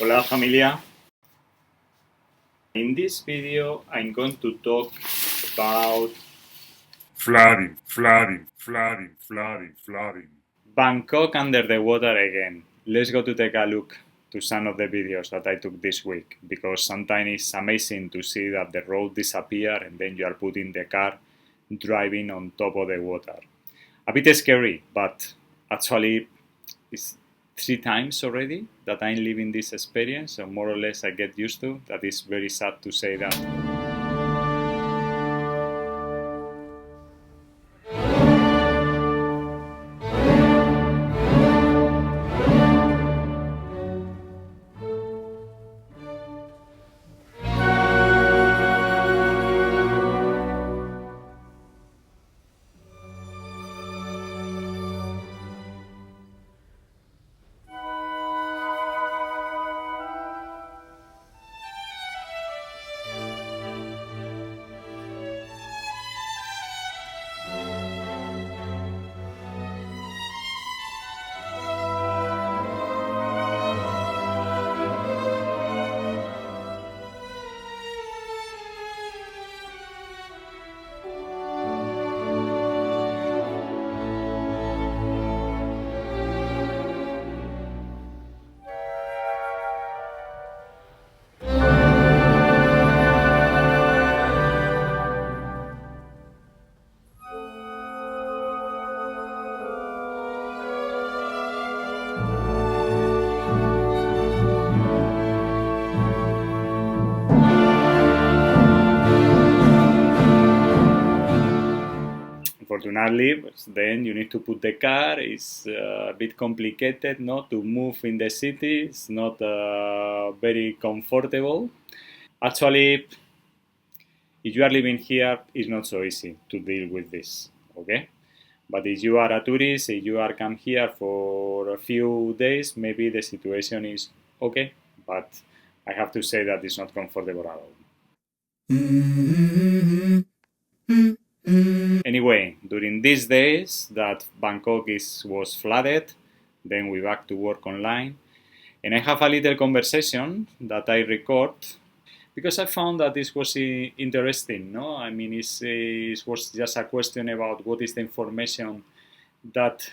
Hola familia. In this video I'm going to talk about flooding. Bangkok under the water again. Let's go to take a look to some of the videos that I took this week, because sometimes it's amazing to see that the road disappear and then you are putting the car driving on top of the water. A bit scary, but actually it's 3 times already that I'm living this experience, so more or less I get used to that. Is very sad to say that. Unfortunately, then you need to put the car. It's a bit complicated, not to move in the city. It's not very comfortable. Actually, if you are living here, it's not so easy to deal with this. Okay, but if you are a tourist, if you are come here for a few days, maybe the situation is okay. But I have to say that it's not comfortable at all. Anyway, during these days that Bangkok was flooded, then we back to work online, and I have a little conversation that I record because I found that this was interesting. No, I mean it was just a question about what is the information that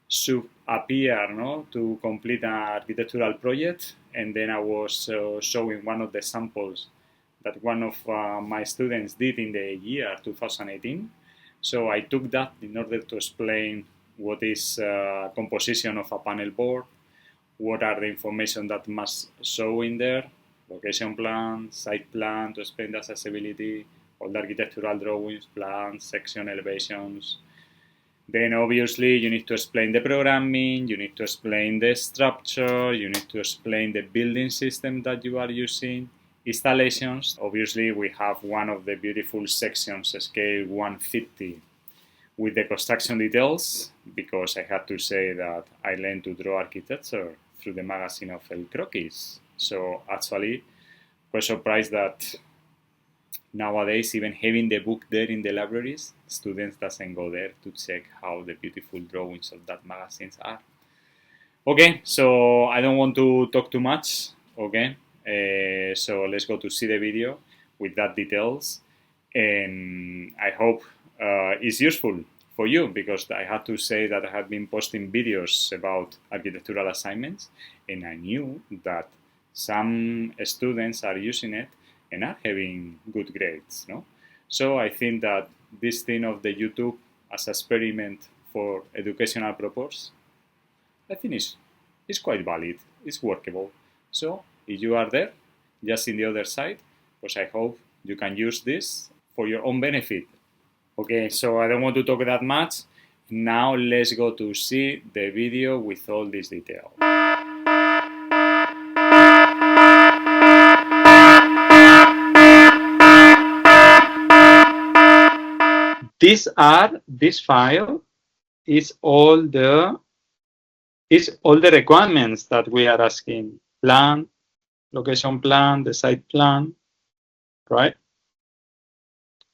should appear, no, to complete an architectural project, and then I was showing one of the samples that one of my students did in the year 2018. So I took that in order to explain what is composition of a panel board, what are the information that must show in there, location plan, site plan to explain the accessibility, all the architectural drawings, plans, section elevations. Then obviously you need to explain the programming, you need to explain the structure, you need to explain the building system that you are using, installations. Obviously we have one of the beautiful sections, scale 150, with the construction details, because I have to say that I learned to draw architecture through the magazine of El Croquis. So actually, quite surprised that nowadays, even having the book there in the libraries, students doesn't go there to check how the beautiful drawings of that magazines are. Okay, so I don't want to talk too much. Okay, so let's go to see the video with that details, and I hope it's useful for you, because I have to say that I have been posting videos about architectural assignments, and I knew that some students are using it and are having good grades. No, so I think that this thing of the YouTube as experiment for educational purpose, I think it's quite valid, it's workable. So if you are there, just in the other side, pues I hope you can use this for your own benefit. Okay, so I don't want to talk that much. Now let's go to see the video with all this detail. This file is all the requirements that we are asking. Plan, location plan, the site plan, right?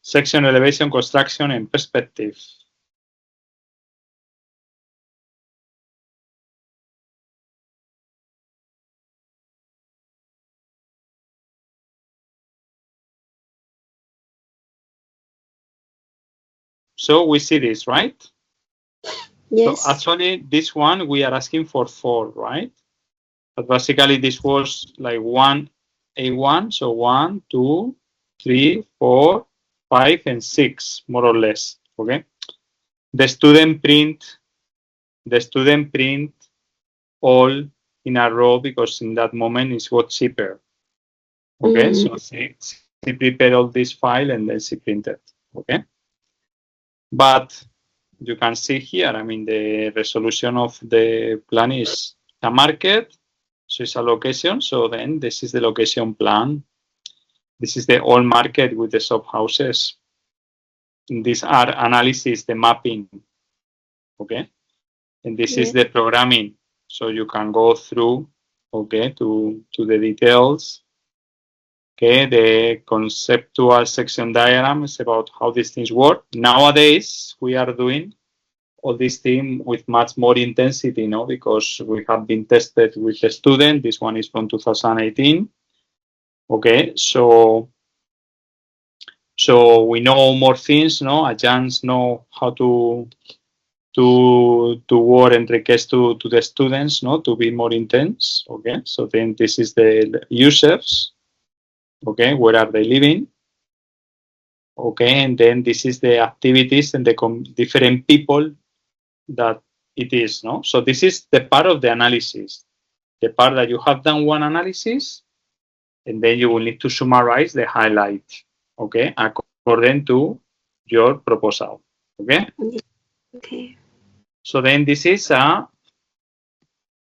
Section elevation, construction, and perspective. So we see this, right? Yes. So actually, this one we are asking for 4, right? But basically, this was like A1. So 1, 2, 3, 4, 5, and 6, more or less. Okay. The student print all in a row because in that moment it was cheaper. Okay. So she prepared all this file and then she printed. Okay. But you can see here, I mean, the resolution of the plan is a market, so it's a location. So then this is the location plan. This is the old market with the shop houses. These are analysis, the mapping, okay? And this is the programming. So you can go through, okay, to the details. Okay, the conceptual section diagram is about how these things work. Nowadays, we are doing all this thing with much more intensity, because we have been tested with the student. This one is from 2018. Okay, so we know more things, Agents know how to work and request to the students, to be more intense. Okay, so then this is the users. Okay, where are they living? Okay, and then this is the activities and the different people that it is, So this is the part of the analysis, the part that you have done one analysis, and then you will need to summarize the highlight, okay, according to your proposal, okay? Okay. So then this is an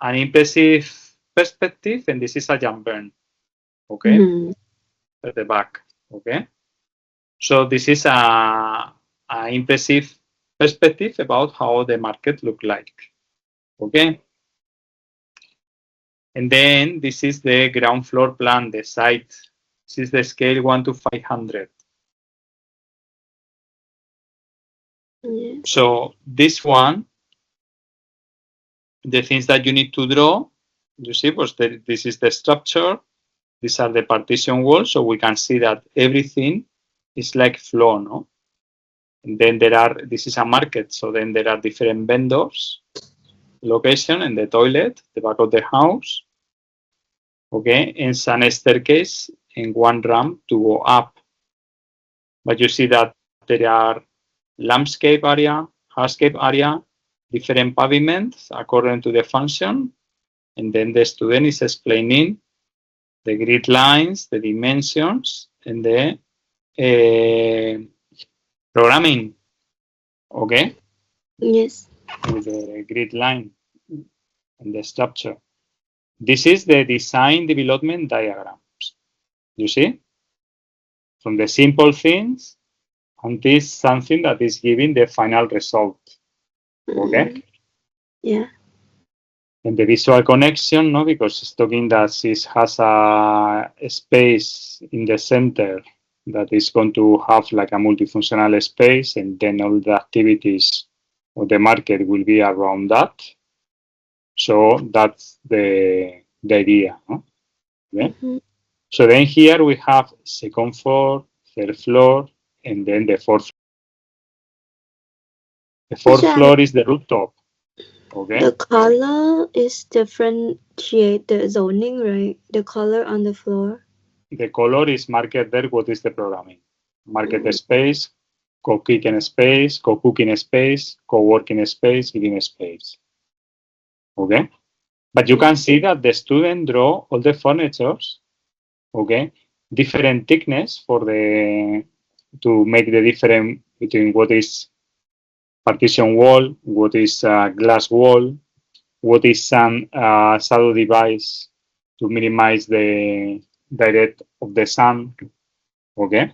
impressive perspective, and this is a jump burn, okay, at the back, okay? So this is a impressive perspective about how the market look like, okay? And then this is the ground floor plan, the site. This is the scale 1 to 500. Yes. So this one, the things that you need to draw, you see, this is the structure. These are the partition walls. So we can see that everything is like flow, no? And then this is a market. So then there are different vendors, location, and the toilet, the back of the house. Okay, and some staircase and one ramp to go up. But you see that there are landscape area, hardscape area, different pavements according to the function. And then the student is explaining the grid lines, the dimensions, and the programming. Okay? Yes. With the grid line and the structure. This is the design development diagrams. You see? From the simple things until something that is giving the final result. Okay? Yeah. And the visual connection, because it's talking that it has a space in the center that is going to have like a multifunctional space, and then all the activities of the market will be around that. So that's the idea. Okay? So then here we have second floor, third floor, and then the fourth floor. The fourth floor is the rooftop. Okay. The color is differentiate the zoning, right? The color on the floor. The color is marked there. What is the programming? Market space, co-cooking space, co-cooking space, co-working space, living space. Okay. But you can see that the student draw all the furnitures. Okay. Different thickness to make the difference between what is partition wall, what is glass wall, what is some shadow device to minimize the direct of the sun. Okay,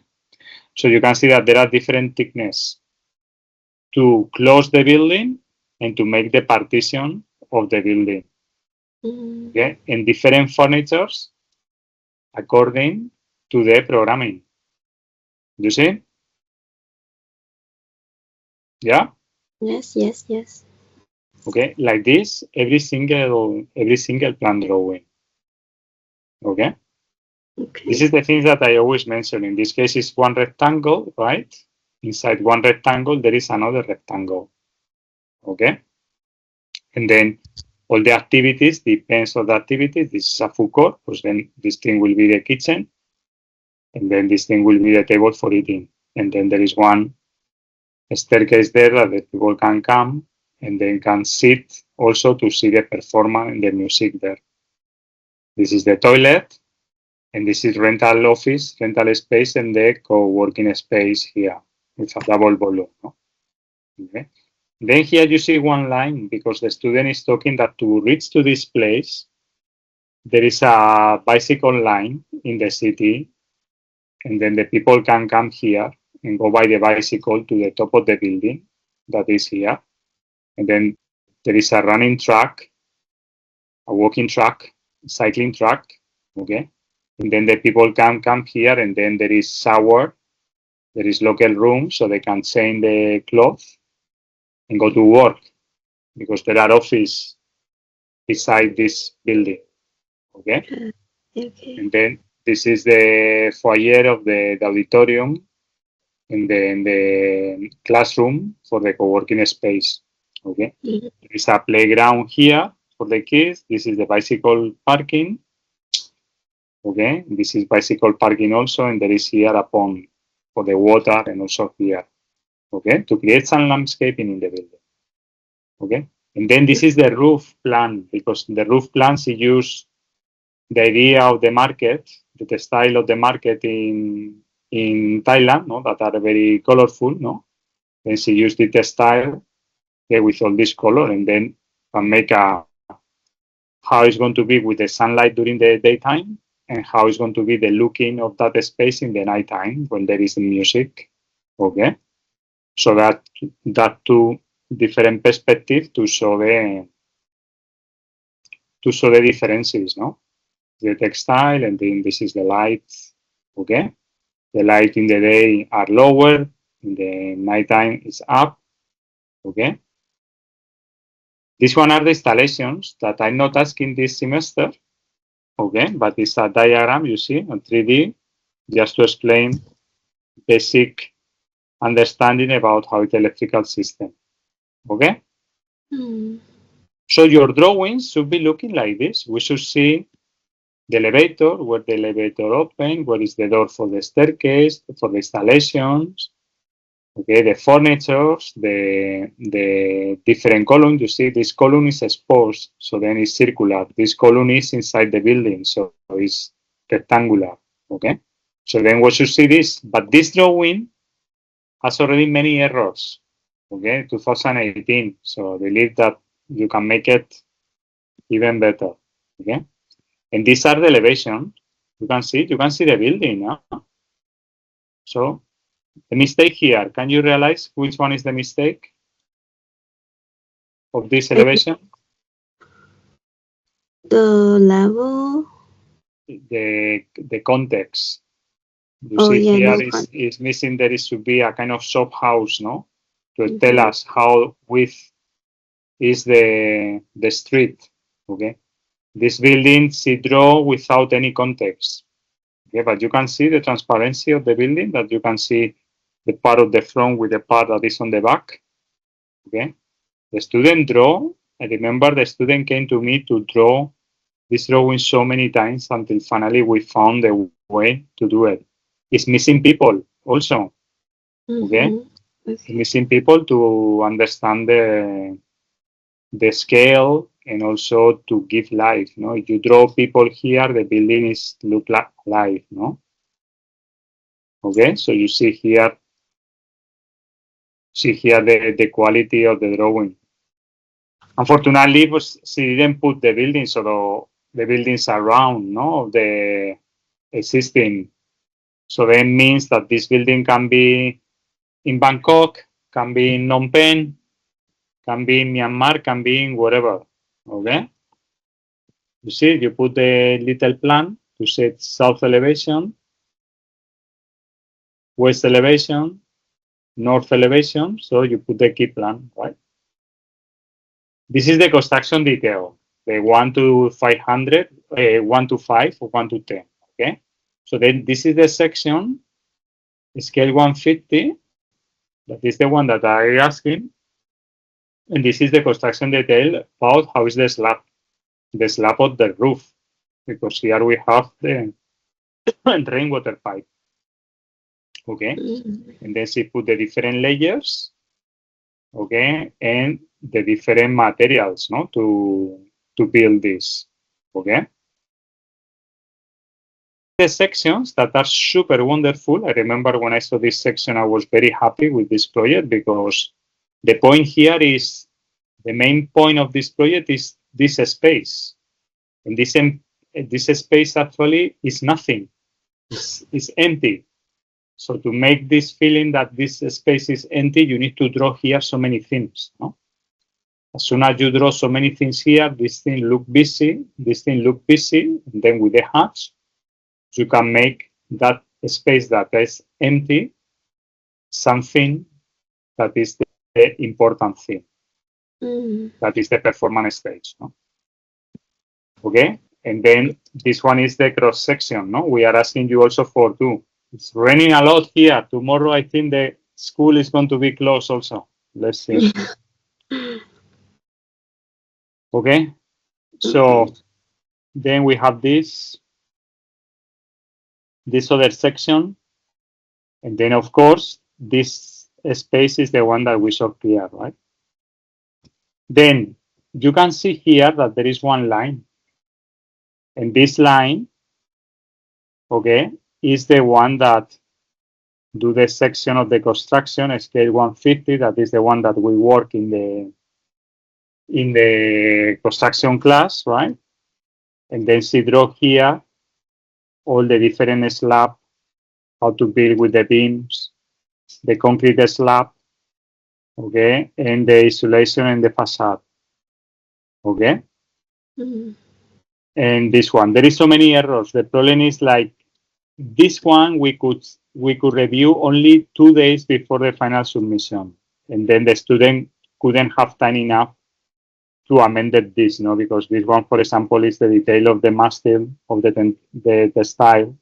so you can see that there are different thickness to close the building and to make the partition of the building. Okay, and different furnitures according to the programming. You see? Yeah. Yes. Yes. Yes. Okay, like this, every single plan drawing. Okay. Okay. This is the thing that I always mention. In this case, it's one rectangle, right? inside one rectangle, there is another rectangle. Okay? And then all the activities depends on the activity. This is a food court, because then this thing will be the kitchen, and then this thing will be the table for eating. And then there is one staircase there that the people can come and then can sit also to see the performance and the music there. This is the toilet, and this is rental office, rental space, and the co-working space here with a double volume. No? Okay. Then here you see one line, because the student is talking that to reach to this place, there is a bicycle line in the city, and then the people can come here and go by the bicycle to the top of the building that is here. And then there is a running track, a walking track, cycling track, okay? And then the people can come here, and then there is shower, there is local room, so they can change the clothes and go to work, because there are offices beside this building, okay? Okay. And then this is the foyer of the auditorium in the classroom for the co-working space, okay? Mhm. There is a playground here for the kids. This is the bicycle parking, okay? This is bicycle parking also, and there is here a pond for the water, and also here, okay? To create some landscaping in the building, okay? And then this is the roof plan, because the roof plans use the idea of the market, the style of the market in Thailand, no, that are very colorful, no. Then she used the style, yeah, with all this color, and then can make a how it's going to be with the sunlight during the daytime, and how it's going to be the looking of that space in the nighttime when there is the music. Okay, so that two different perspectives to show the differences, no. The textile, and then this is the lights. Okay, the light in the day are lower, in the nighttime is up. Okay, this one are the installations that I'm not asking this semester. Okay, but it's a diagram, you see, on 3D, just to explain basic understanding about how it's electrical system. Okay, Mm. so your drawings should be looking like this. We should see the elevator, where the elevator open, where is the door for the staircase, for the installations, okay, the furniture, the different column. You see, this column is exposed, so then it's circular. This column is inside the building, so it's rectangular, okay? So then we should see this, but this drawing has already many errors, okay, 2018, so I believe that you can make it even better, okay? And these are the elevation. You can see the building, huh? So the mistake here, can you realize which one is the mistake of this elevation? The level. The context. You Oh see yeah, here no is missing. There is to be a kind of shop house, no, to Mhm. tell us how width is the street. Okay, this building she draw without any context. Okay, but you can see the transparency of the building. That you can see the part of the front with the part that is on the back. Okay, the student draw. I remember the student came to me to draw this drawing so many times until finally we found a way to do it. It's missing people also, okay? Mhm. It's Okay. missing people to understand the scale, and also to give life. No, if you draw people here, the building is look like life. No, okay. So you see here the quality of the drawing. Unfortunately, she didn't put the buildings, or the buildings around, no, the existing. So that means that this building can be in Bangkok, can be in Phnom Penh, can be in Myanmar, can be in wherever. Okay? You see, you put the little plan to set south elevation, west elevation, north elevation. So you put the key plan, right? This is the construction detail, the 1 to 500, 1 to 5, or 1 to 10. Okay? So then this is the section, scale 150. That is the one that I asking. And this is the construction detail about how is the slab of the roof, because here we have the rainwater pipe. Okay, and then she put the different layers, okay, and the different materials, no, to build this. Okay. The sections that are super wonderful. I remember when I saw this section, I was very happy with this project, because the point here is, the main point of this project is this space. And this space actually is nothing. It's empty. So to make this feeling that this space is empty, you need to draw here so many things. No? As soon as you draw so many things here, this thing look busy, and then with the hatch, you can make that space that is empty something that is the important thing. That is the performance stage. No? Okay, and then this one is the cross section. No, we are asking you also for two. It's raining a lot here. Tomorrow, I think the school is going to be closed also. Let's see. Okay, so then we have this other section, and then of course this space is the one that we saw here, right? Then you can see here that there is one line, and this line, okay, is the one that do the section of the construction scale 150. That is the one that we work in the construction class, right? And then she draw here all the different slab, how to build with the beams, the concrete slab, okay, and the insulation and the facade, okay. And this one, there is so many errors. The problem is, like, this one we could review only 2 days before the final submission, and then the student couldn't have time enough to amend this, no, because this one, for example, is the detail of the mastile of the style,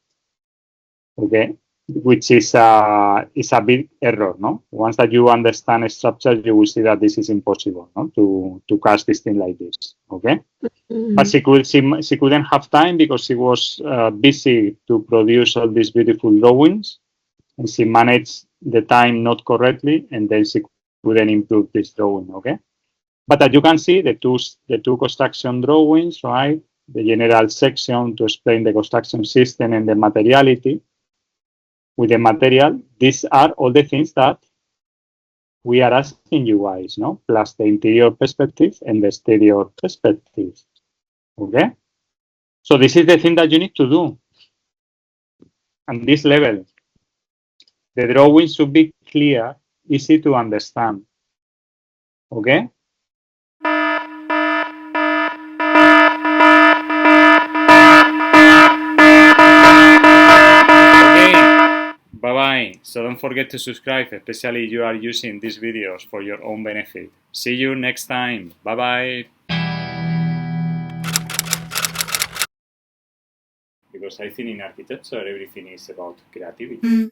okay, which is a big error, no. Once that you understand structure, you will see that this is impossible, no, to cast this thing like this, okay. But she couldn't have time because she was busy to produce all these beautiful drawings, and she managed the time not correctly, and then she couldn't improve this drawing, okay. But as you can see, the two construction drawings, right? The general section to explain the construction system and the materiality with the material. These are all the things that we are asking you guys, no? Plus the interior perspective and the exterior perspective. Okay? So this is the thing that you need to do. And this level, the drawing should be clear, easy to understand. Okay? Bye-bye. So don't forget to subscribe, especially if you are using these videos for your own benefit. See you next time. Bye-bye. Because I think in architecture everything is about creativity.